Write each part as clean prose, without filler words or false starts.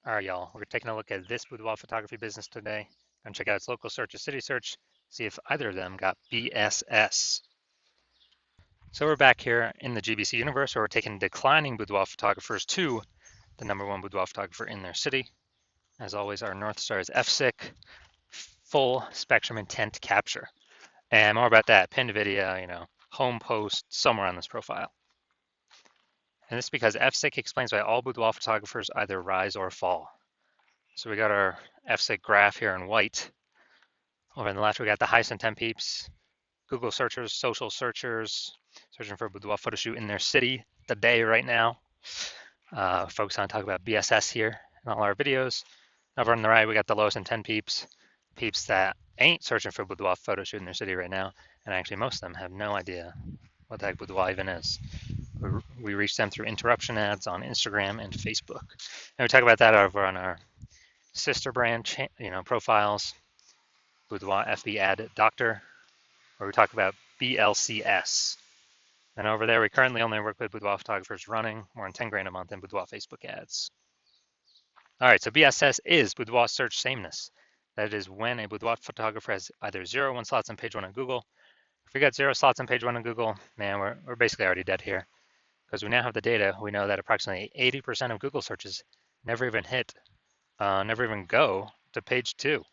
All right, y'all, we're taking a look at this boudoir photography business today. Gonna check out its local search or city search, see if either of them got BSS. So we're back here in the GBC universe where we're taking declining boudoir photographers to the #1 boudoir photographer in their city. As always, our North Star is FSIC, full spectrum intent capture. And more about that, pinned video, home post somewhere on this profile. And this is because FSIC explains why all boudoir photographers either rise or fall. So we got our FSIC graph here in white. Over on the left, we got the highest intent peeps, Google searchers, social searchers, searching for a boudoir photo shoot in their city today, right now. Focus on talk about BSS here in all our videos. Over on the right, we got the lowest intent peeps, peeps that ain't searching for a boudoir photo shoot in their city right now. And actually, most of them have no idea what the heck boudoir even is. We reach them through interruption ads on Instagram and Facebook. And we talk about that over on our sister brand, profiles, Boudoir FB Ad Doctor, where we talk about BLCS. And over there, we currently only work with boudoir photographers running more than 10 grand a month in boudoir Facebook ads. All right, so BSS is boudoir search sameness. That is when a boudoir photographer has either 0 or 1 slots on page 1 on Google. If we got 0 slots on page 1 on Google, man, we're basically already dead here. Because we now have the data, we know that approximately 80% of Google searches never even go to page 2.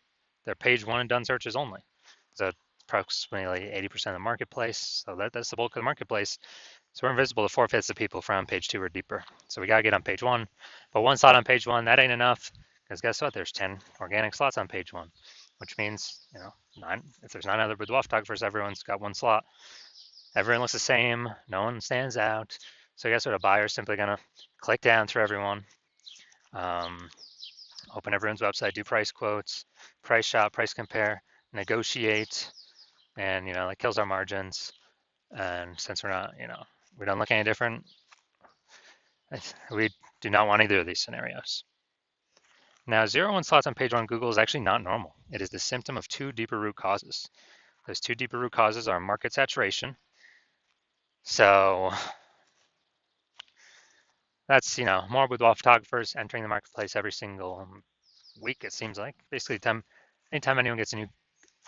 They're page 1 and done searches only. So approximately 80% of the marketplace. So that's the bulk of the marketplace. So we're invisible to 4/5 of people from page 2 or deeper. So we got to get on page 1. But 1 slot on page 1, that ain't enough. Because guess what? There's 10 organic slots on page 1, which means, if there's 9 other boudoir photographers, everyone's got 1 slot. Everyone looks the same. No one stands out. So guess what? A buyer is simply going to click down through everyone, open everyone's website, do price quotes, price shop, price compare, negotiate, and that kills our margins. And since we're not, we don't look any different, we do not want either of these scenarios. Now, 0 1 slots on page 1 Google is actually not normal. It is the symptom of 2 deeper root causes. Those 2 deeper root causes are market saturation. So that's, more boudoir photographers entering the marketplace every single week, it seems like. Basically, anytime anyone gets a new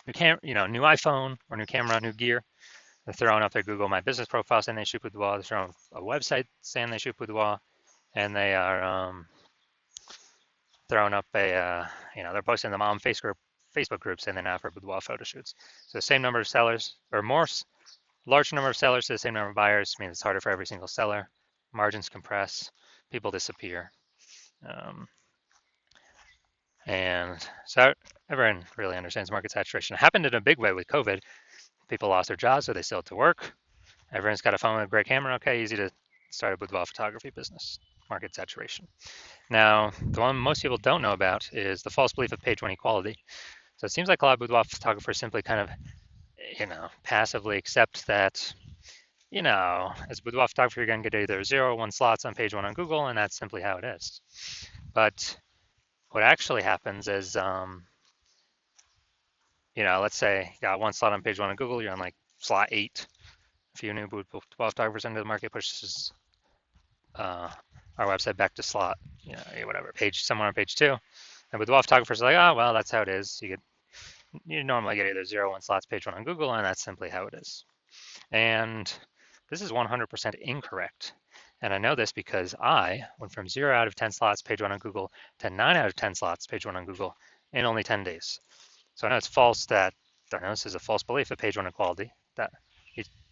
iPhone or new camera, new gear, they're throwing up their Google My Business profile saying they shoot boudoir. They're throwing a website saying they shoot boudoir, and they are throwing up they're posting them on Facebook group saying they're now for boudoir photo shoots. So the same number of sellers, or large number of sellers to the same number of buyers, means it's harder for every single seller. Margins compress, people disappear. And so everyone really understands market saturation. It happened in a big way with COVID. People lost their jobs, so they still had to work. Everyone's got a phone with a great camera. Okay, easy to start a boudoir photography business. Market saturation. Now, the one most people don't know about is the false belief of page 1 equality. So it seems like a lot of boudoir photographers simply kind of, passively accept that, as a boudoir photographer, you're going to get either 0 or 1 slots on page 1 on Google, and that's simply how it is. But what actually happens is, let's say you got 1 slot on page 1 on Google, you're on like slot 8. A few new boudoir photographers into the market pushes our website back to slot, whatever, somewhere on page 2. And boudoir photographers are like, oh, well, that's how it is. You normally get either 0 or 1 slots page 1 on Google, and that's simply how it is. And this is 100% incorrect. And I know this because I went from 0 out of 10 slots page 1 on Google to 9 out of 10 slots page 1 on Google in only 10 days. So I know it's false this is a false belief of page 1 equality, that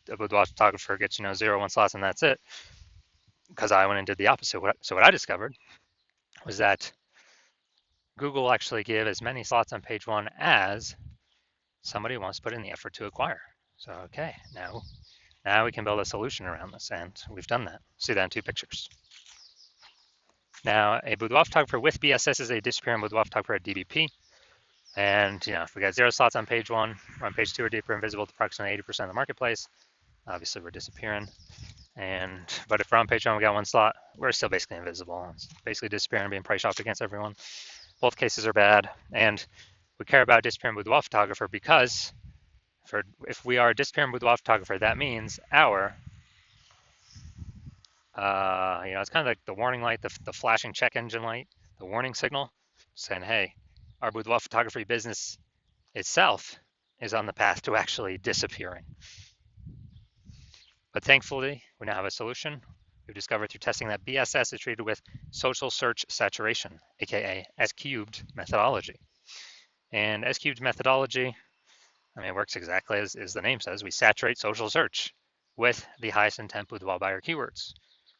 a boudoir photographer gets, 0 1 slots and that's it, because I went and did the opposite. So what I discovered was that Google will actually give as many slots on page 1 as somebody wants to put in the effort to acquire. So, okay, now we can build a solution around this, and we've done that. See that in 2 pictures. Now, a boudoir photographer with BSS is a disappearing boudoir photographer at DBP. And, if we got 0 slots on page 1, we're on page 2 or deeper, invisible to approximately 80% of the marketplace. Obviously, we're disappearing. But if we're on page 1, we got 1 slot, we're still basically invisible. It's basically disappearing, being price shopped against everyone. Both cases are bad. And we care about disappearing boudoir photographer because if we are a disappearing boudoir photographer, that means our, it's kind of like the warning light, the flashing check engine light the warning signal saying, hey, our boudoir photography business itself is on the path to actually disappearing. But thankfully, we now have a solution. We've discovered through testing that BSS is treated with social search saturation, aka S-cubed methodology. And S-cubed methodology, I mean, it works exactly as the name says. We saturate social search with the highest intent boudoir buyer keywords.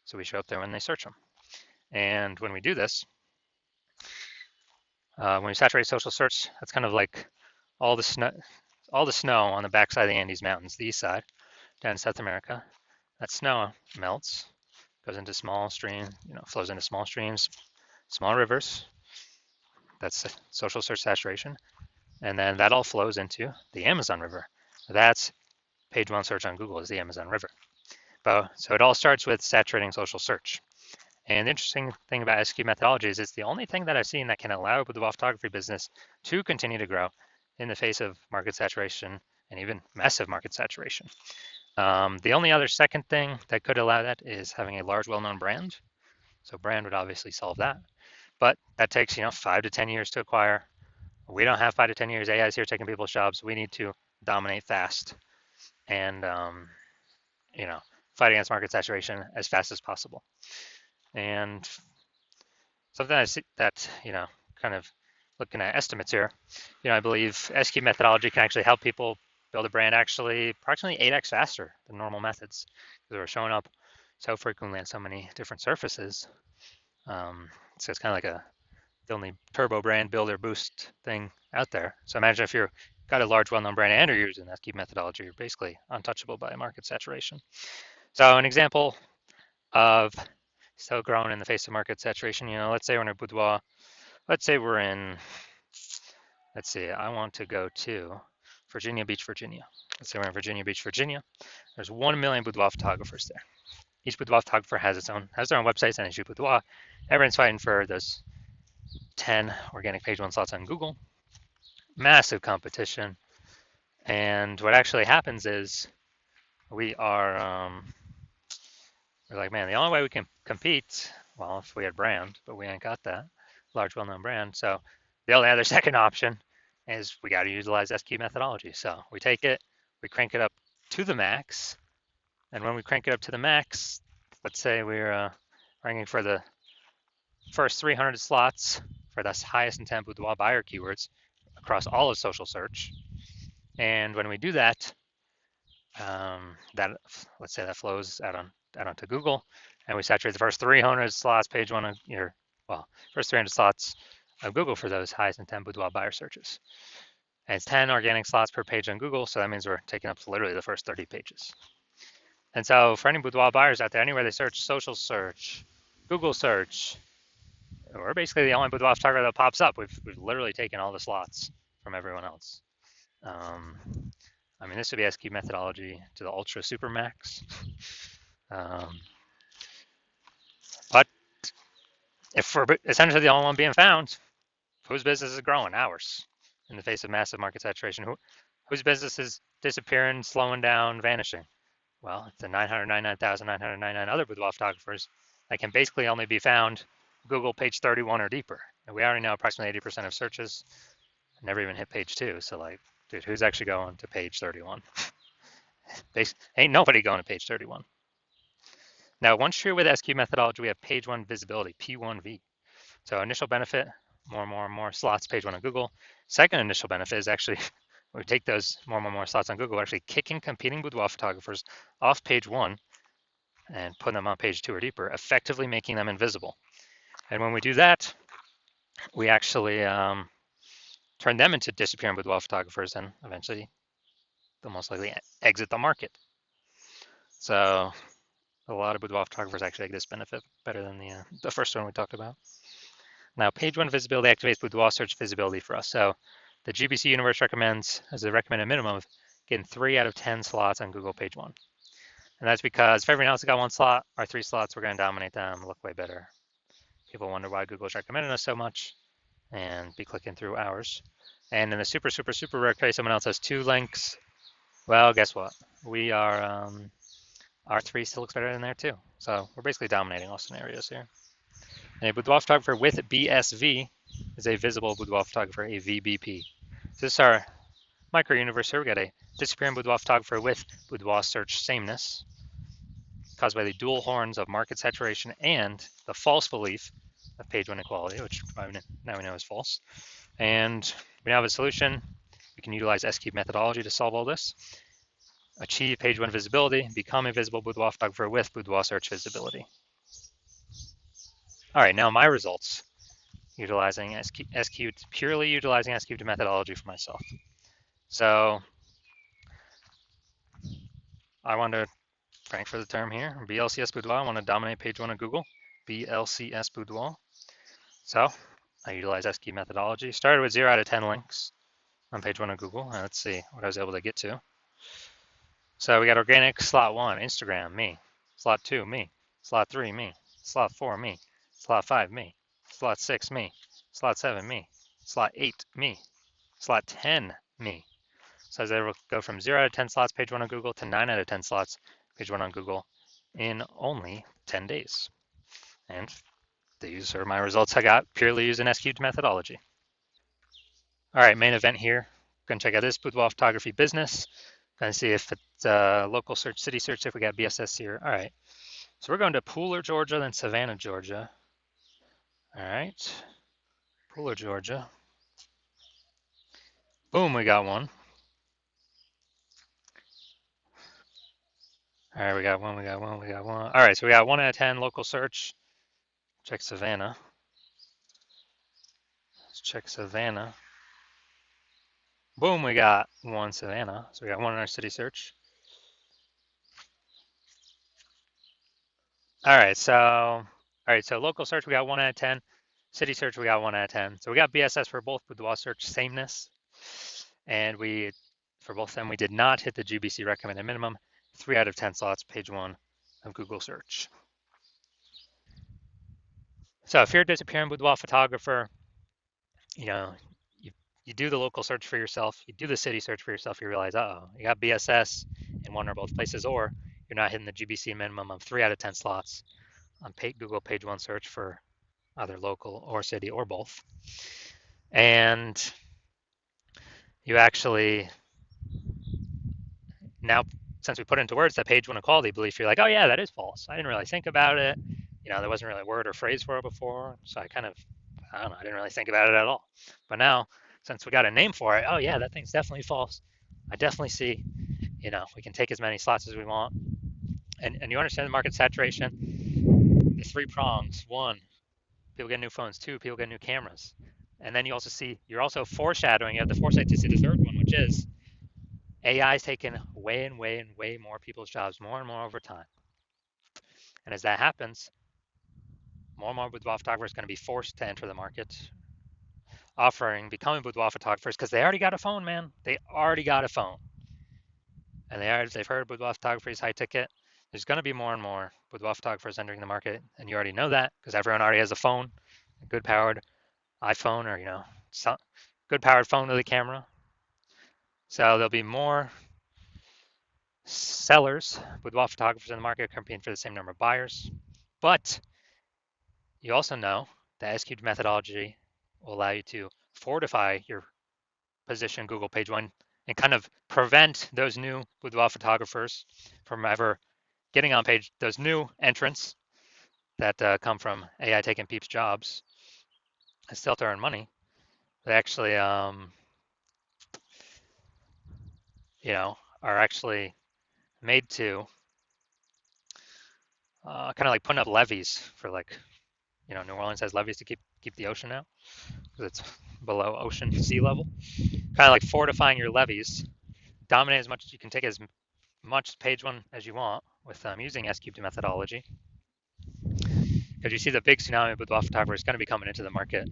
So we show up there when they search them. And when we do this, when we saturate social search, that's kind of like all the snow on the backside of the Andes Mountains, the east side, down in South America. That snow melts, goes into small streams, flows into small streams, small rivers. That's social search saturation. And then that all flows into the Amazon River. That's page one search on Google is the Amazon River. So it all starts with saturating social search. And the interesting thing about S-cubed methodology is it's the only thing that I've seen that can allow the boudoir photography business to continue to grow in the face of market saturation and even massive market saturation. The only other second thing that could allow that is having a large, well-known brand. So brand would obviously solve that, but that takes 5 to 10 years to acquire. We don't have 5 to 10 years. AI is here taking people's jobs. We need to dominate fast and fight against market saturation as fast as possible. And something that kind of looking at estimates here, I believe S-cubed methodology can actually help people build a brand actually approximately 8x faster than normal methods because we're showing up so frequently on so many different surfaces. So it's kind of like the only turbo brand builder boost thing out there. So imagine if you've got a large well-known brand and you're using S-cubed methodology, you're basically untouchable by market saturation. So an example of still growing in the face of market saturation, let's say we're in a boudoir. Let's say we're in, I want to go to Virginia Beach, Virginia. Let's say we're in Virginia Beach, Virginia. There's 1 million boudoir photographers there. Each boudoir photographer has their own websites and they shoot boudoir. Everyone's fighting for those 10 organic page one slots on Google. Massive competition. And what actually happens is we're like, man, the only way we can compete, well, if we had brand, but we ain't got that large, well-known brand. So the only other second option is we got to utilize S-cubed methodology. So we take it, we crank it up to the max. And when we crank it up to the max, let's say we're ranking for the first 300 slots for the highest intent boudoir buyer keywords across all of social search. And when we do that, let's say that flows out onto Google, and we saturate the first 300 slots, page one of first 300 slots of Google for those highest intent boudoir buyer searches. And it's 10 organic slots per page on Google, so that means we're taking up literally the first 30 pages. And so for any boudoir buyers out there, anywhere they search social search, Google search, we're basically the only boudoir photographer that pops up. We've literally taken all the slots from everyone else. I mean, this would be S-cubed methodology to the ultra super max. But if we're essentially the only one being found, whose business is growing? Ours, in the face of massive market saturation. Whose business is disappearing, slowing down, vanishing? Well, it's the 999,999 other boudoir photographers that can basically only be found Google page 31 or deeper. And we already know approximately 80% of searches never even hit page 2. So like, dude, who's actually going to page 31? Ain't nobody going to page 31. Now, once you're with S-cubed methodology, we have page 1 visibility, P1V. So initial benefit, more slots, page 1 on Google. Second initial benefit is actually, we take those more slots on Google, we're actually kicking competing boudoir photographers off page 1 and putting them on page 2 or deeper, effectively making them invisible. And when we do that, we actually turn them into disappearing boudoir photographers, and eventually they'll most likely exit the market. So a lot of boudoir photographers actually get this benefit better than the first one we talked about. Now, page 1 visibility activates boudoir search visibility for us. So the GBC universe recommends, as a recommended minimum, of getting 3 out of 10 slots on Google page 1. And that's because if everyone else has got 1 slot, our 3 slots, we're going to dominate them, look way better. People wonder why Google's recommending us so much and be clicking through ours. And in the super rare case, someone else has 2 links. Well, guess what? We are, our 3 still looks better than there too. So we're basically dominating all scenarios here. And a boudoir photographer with BSV is a visible boudoir photographer, a VBP. So this is our micro universe here. We got a disappearing boudoir photographer with boudoir search sameness, caused by the dual horns of market saturation and the false belief of page one equality, which now we know is false. And we now have a solution. We can utilize S-cube methodology to solve all this. Achieve page one visibility, become a visible boudoir photographer with boudoir search visibility. All right, now my results, utilizing S-cubed, purely utilizing S-cubed methodology for myself. So I want to, frank for the term here, BLCS Boudoir, I want to dominate page one of Google, BLCS Boudoir. So I utilize S-cube methodology, started with 0 out of 10 links on page one of Google. Let's see what I was able to get to. So we got organic, slot 1, Instagram, me. Slot 2, me. Slot 3, me. Slot 4, me. Slot 5, me. Slot 6, me. Slot 7, me. Slot 8, me. Slot 10, me. So I was able to go from 0 out of 10 slots page one on Google to 9 out of 10 slots page one on Google in only 10 days. And these are my results I got purely using S-cubed methodology. All right, main event here. Gonna check out this boudoir photography business. Gonna see if it's local search, city search, if we got BSS here. All right, so we're going to Pooler, Georgia, then Savannah, Georgia. All right, Pooler, Georgia. Boom, we got one. All right, we got one. All right, so we got 1 out of 10 local search. Check Savannah. Let's check Savannah. Boom, we got 1 Savannah. So we got 1 in our city search. All right, so local search we got 1 out of 10. City search we got 1 out of 10. So we got BSS for both boudoir search sameness, and for both of them we did not hit the GBC recommended minimum. 3 out of 10 slots, page 1 of Google search. So if you're a disappearing boudoir photographer, you do the local search for yourself, you do the city search for yourself, you realize, you got BSS in one or both places, or you're not hitting the GBC minimum of 3 out of 10 slots on Google page one search for either local or city or both. And you actually, now, since we put into words that page one equality belief, you're like, oh yeah, that is false. I didn't really think about it. There wasn't really a word or phrase for it before. So I don't know, I didn't really think about it at all. But now, since we got a name for it, oh yeah, that thing's definitely false. I definitely see, we can take as many slots as we want. And you understand the market saturation, the 3 prongs. 1, people get new phones. 2, people get new cameras. And then you also see, you're also foreshadowing, you have the foresight to see the third one, which is AI is taking way more people's jobs, more and more over time. And as that happens, more and more boudoir photographers are going to be forced to enter the market, becoming boudoir photographers, because they already got a phone, man. They already got a phone. And they've heard boudoir photography is high ticket. There's going to be more and more boudoir photographers entering the market, and you already know that because everyone already has a phone, a good powered iPhone, or good powered phone with a camera. So there'll be more sellers, boudoir photographers in the market competing for the same number of buyers. But you also know that S-cubed methodology will allow you to fortify your position in Google page one and kind of prevent those new boudoir photographers from ever getting on page, those new entrants that come from AI taking people's jobs and still to earn money. They actually, are actually made to kind of like putting up levees for New Orleans has levees to keep the ocean out because it's below ocean sea level. Kind of like fortifying your levees, dominate as much as you can, take as much page one as you want with using S-cubed methodology. Because you see the big tsunami of boudoir photography is going to be coming into the market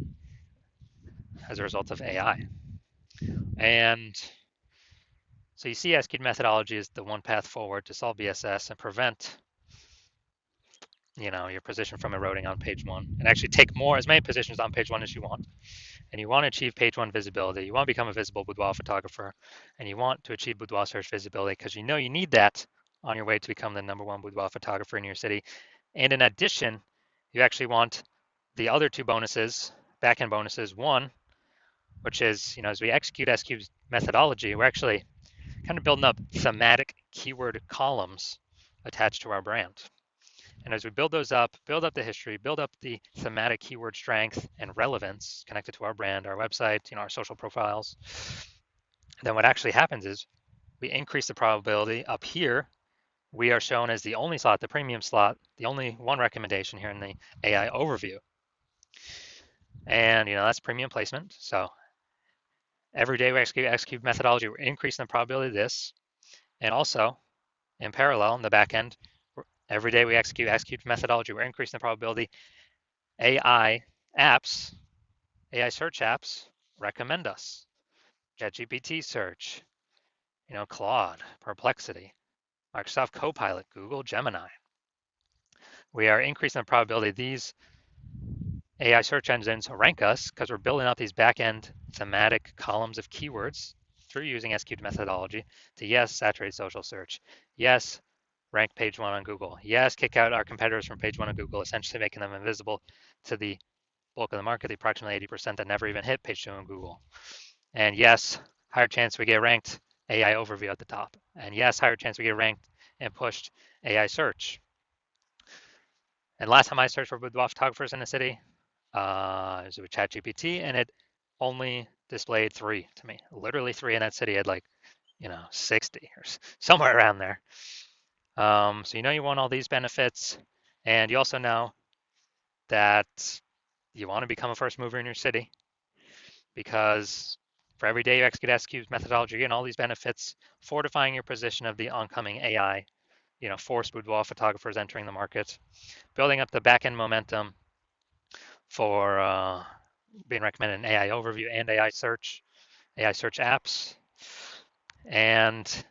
as a result of AI. And so you see S-cubed methodology is the one path forward to solve BSS and prevent your position from eroding on page one, and actually take as many positions on page one as you want. And you want to achieve page one visibility. You want to become a visible boudoir photographer, and you want to achieve boudoir search visibility because you need that on your way to become the #1 boudoir photographer in your city. And in addition, you actually want the other two bonuses, backend bonuses. One, which is, as we execute S-Cube's methodology, we're actually kind of building up thematic keyword columns attached to our brand. And as we build those up, build up the history, build up the thematic keyword strength and relevance connected to our brand, our website, our social profiles, then what actually happens is we increase the probability up here. We are shown as the only slot, the premium slot, the only one recommendation here in the AI overview. And that's premium placement. So every day we execute methodology, we're increasing the probability of this. And also, in parallel, in the back end, every day we execute methodology, we're increasing the probability AI apps, AI search apps recommend us. ChatGPT search, Claude, Perplexity, Microsoft Copilot, Google Gemini. We are increasing the probability these AI search engines rank us because we're building up these back-end thematic columns of keywords through using SQL methodology to, yes, saturate social search, yes, rank page one on Google, yes, kick out our competitors from page one on Google, essentially making them invisible to the bulk of the market, the approximately 80% that never even hit page two on Google. And yes, higher chance we get ranked AI overview at the top. And yes, higher chance we get ranked and pushed AI search. And last time I searched for boudoir photographers in the city, it was with ChatGPT, and it only displayed 3 to me. Literally 3 in that city had 60 or somewhere around there. So you want all these benefits, and you also know that you want to become a first mover in your city, because for every day you execute SQ's methodology and all these benefits, fortifying your position of the oncoming AI, force boudoir photographers entering the market, building up the back-end momentum for being recommended in AI overview and AI search apps. And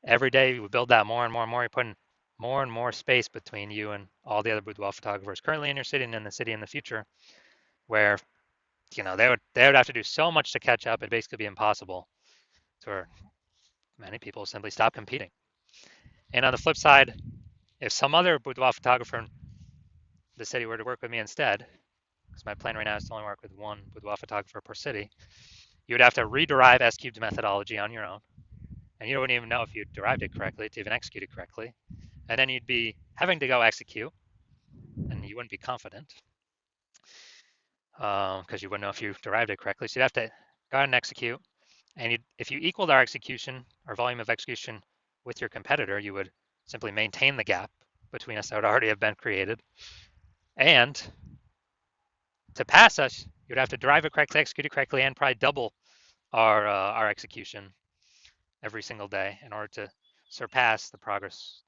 every day we build that more and more and more. You're putting more and more space between you and all the other boudoir photographers currently in your city and in the city in the future, where they would have to do so much to catch up. It'd basically be impossible, for many people simply stop competing. And on the flip side, if some other boudoir photographer in the city were to work with me instead, because my plan right now is to only work with one boudoir photographer per city, you would have to rederive S-Cube's methodology on your own. And you wouldn't even know if you derived it correctly to even execute it correctly. And then you'd be having to go execute, and you wouldn't be confident because you wouldn't know if you derived it correctly. So you'd have to go ahead and execute. And if you equaled our execution, our volume of execution with your competitor, you would simply maintain the gap between us that would already have been created. And to pass us, you'd have to derive it correctly, execute it correctly, and probably double our execution every single day in order to surpass the progress,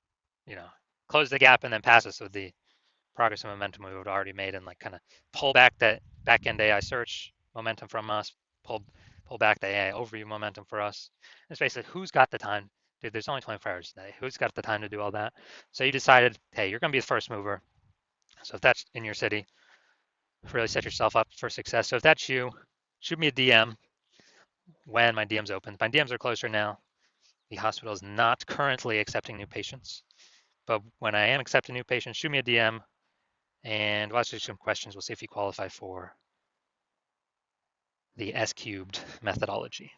close the gap and then pass us with the progress and momentum we would already made, and kind of pull back that back-end AI search momentum from us, pull back the AI overview momentum for us. It's basically who's got the time. Dude, there's only 24 hours a day. Who's got the time to do all that? So you decided, hey, you're going to be the first mover. So if that's in your city, really set yourself up for success. So if that's you, shoot me a DM when my DM's open. My DMs are closer now. The hospital is not currently accepting new patients, but when I am accepting new patients, shoot me a DM and we'll ask you some questions. We'll see if you qualify for the S-cubed methodology.